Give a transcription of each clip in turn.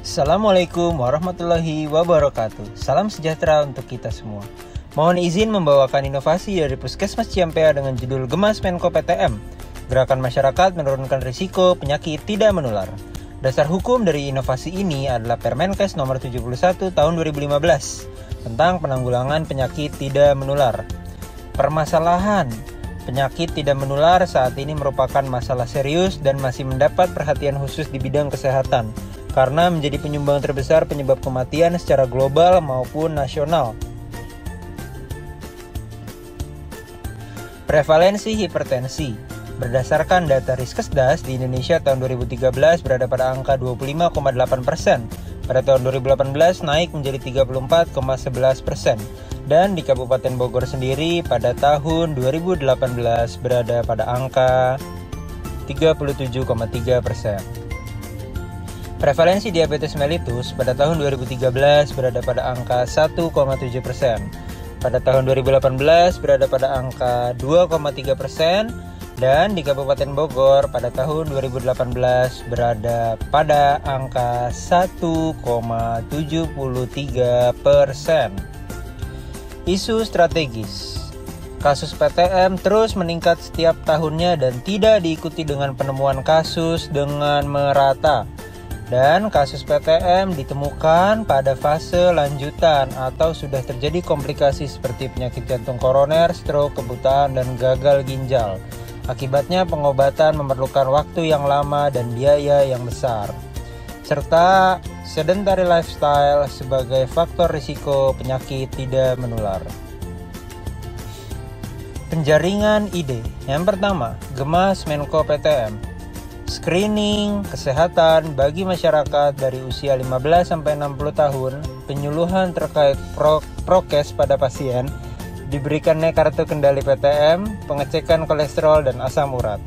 Assalamualaikum warahmatullahi wabarakatuh. Salam sejahtera untuk kita semua. Mohon izin membawakan inovasi dari Puskesmas Ciampea dengan judul Gemas Menko PTM, Gerakan Masyarakat Menurunkan Risiko Penyakit Tidak Menular. Dasar hukum dari inovasi ini adalah Permenkes nomor 71 tahun 2015 tentang penanggulangan penyakit tidak menular. Permasalahan penyakit tidak menular saat ini merupakan masalah serius dan masih mendapat perhatian khusus di bidang kesehatan karena menjadi penyumbang terbesar penyebab kematian secara global maupun nasional. Prevalensi hipertensi berdasarkan data Riskesdas di Indonesia tahun 2013 berada pada angka 25,8%. Pada tahun 2018 naik menjadi 34,11%. Dan di Kabupaten Bogor sendiri pada tahun 2018 berada pada angka 37,3%. Prevalensi diabetes mellitus pada tahun 2013 berada pada angka 1,7%. Pada tahun 2018 berada pada angka 2,3%. Dan di Kabupaten Bogor pada tahun 2018 berada pada angka 1,73%. Isu strategis. Kasus PTM terus meningkat setiap tahunnya dan tidak diikuti dengan penemuan kasus dengan merata. Dan kasus PTM ditemukan pada fase lanjutan atau sudah terjadi komplikasi seperti penyakit jantung koroner, stroke, kebutaan, dan gagal ginjal. Akibatnya pengobatan memerlukan waktu yang lama dan biaya yang besar. Serta sedentary lifestyle sebagai faktor risiko penyakit tidak menular. Penjaringan ide. Yang pertama, Gemas Menko PTM. Screening kesehatan bagi masyarakat dari usia 15-60 tahun, penyuluhan terkait prokes pada pasien, diberikannya kartu kendali PTM, pengecekan kolesterol dan asam urat.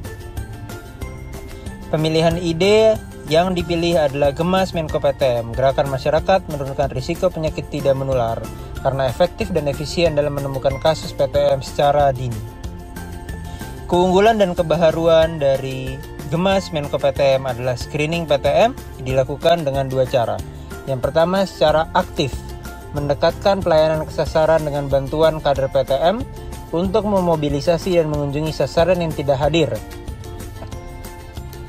Pemilihan ide yang dipilih adalah Gemas Menko PTM, Gerakan Masyarakat Menurunkan Risiko Penyakit Tidak Menular, karena efektif dan efisien dalam menemukan kasus PTM secara dini. Keunggulan dan kebaharuan dari Gemas Menko PTM adalah screening PTM dilakukan dengan dua cara. Yang pertama secara aktif, mendekatkan pelayanan kesasaran dengan bantuan kader PTM untuk memobilisasi dan mengunjungi sasaran yang tidak hadir.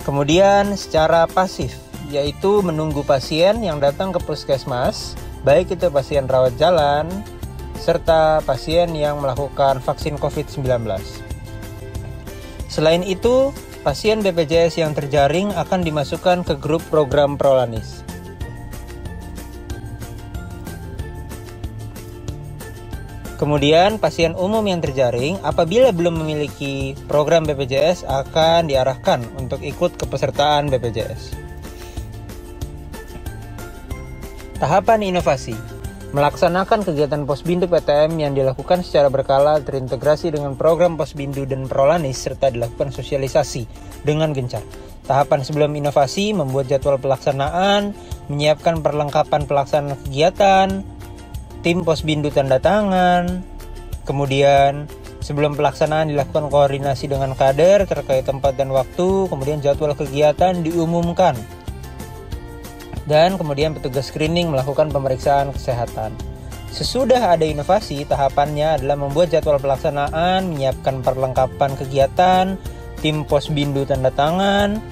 Kemudian secara pasif, yaitu menunggu pasien yang datang ke puskesmas, baik itu pasien rawat jalan, serta pasien yang melakukan vaksin COVID-19. Selain itu, pasien BPJS yang terjaring akan dimasukkan ke grup program Prolanis. Kemudian pasien umum yang terjaring apabila belum memiliki program BPJS akan diarahkan untuk ikut kepesertaan BPJS. Tahapan inovasi. Melaksanakan kegiatan Posbindu PTM yang dilakukan secara berkala terintegrasi dengan program Posbindu dan Prolanis serta dilakukan sosialisasi dengan gencar. Tahapan sebelum inovasi membuat jadwal pelaksanaan, menyiapkan perlengkapan pelaksanaan kegiatan, tim Posbindu tanda tangan. Kemudian sebelum pelaksanaan dilakukan koordinasi dengan kader terkait tempat dan waktu. Kemudian jadwal kegiatan diumumkan. Dan kemudian petugas screening melakukan pemeriksaan kesehatan. Sesudah ada inovasi, tahapannya adalah membuat jadwal pelaksanaan, menyiapkan perlengkapan kegiatan, tim Posbindu tanda tangan.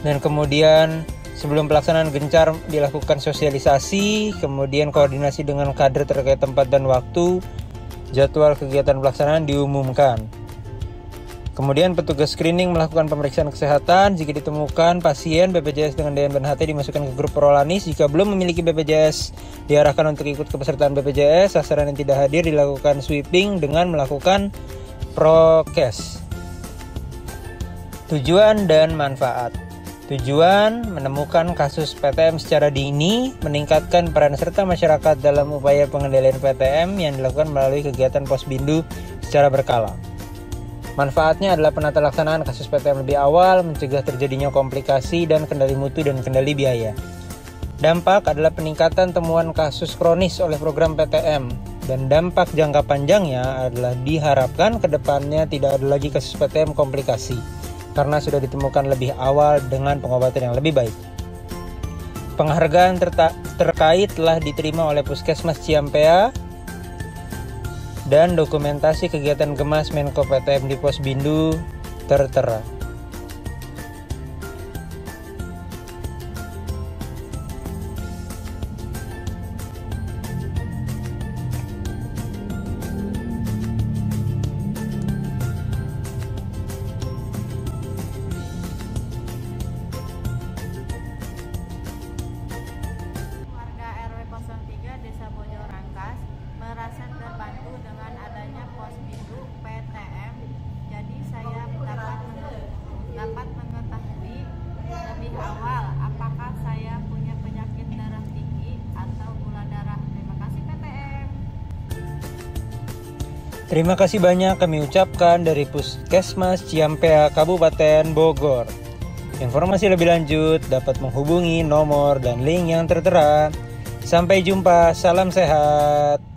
Dan kemudian sebelum pelaksanaan gencar dilakukan sosialisasi, kemudian koordinasi dengan kader terkait tempat dan waktu, jadwal kegiatan pelaksanaan diumumkan. Kemudian petugas screening melakukan pemeriksaan kesehatan, jika ditemukan pasien BPJS dengan DNB-HT dimasukkan ke grup Prolanis, jika belum memiliki BPJS diarahkan untuk ikut kepesertaan BPJS, sasaran yang tidak hadir dilakukan sweeping dengan melakukan prokes. Tujuan dan manfaat. Tujuan menemukan kasus PTM secara dini, meningkatkan peran serta masyarakat dalam upaya pengendalian PTM yang dilakukan melalui kegiatan Posbindu secara berkala. Manfaatnya adalah penata laksanaan kasus PTM lebih awal, mencegah terjadinya komplikasi dan kendali mutu dan kendali biaya. Dampak adalah peningkatan temuan kasus kronis oleh program PTM, dan dampak jangka panjangnya adalah diharapkan ke depannya tidak ada lagi kasus PTM komplikasi karena sudah ditemukan lebih awal dengan pengobatan yang lebih baik. Penghargaan terkait telah diterima oleh Puskesmas Ciampea dan dokumentasi kegiatan Gemas Menko PTM di Pos Bindu tertera. Desa Bojorangkas merasa terbantu dengan adanya pos bindu PTM. Jadi saya dapat mengetahui lebih awal apakah saya punya penyakit darah tinggi atau gula darah. Terima kasih PTM. Terima kasih banyak kami ucapkan dari Puskesmas Ciampea Kabupaten Bogor. Informasi lebih lanjut dapat menghubungi nomor dan link yang tertera. Sampai jumpa, salam sehat.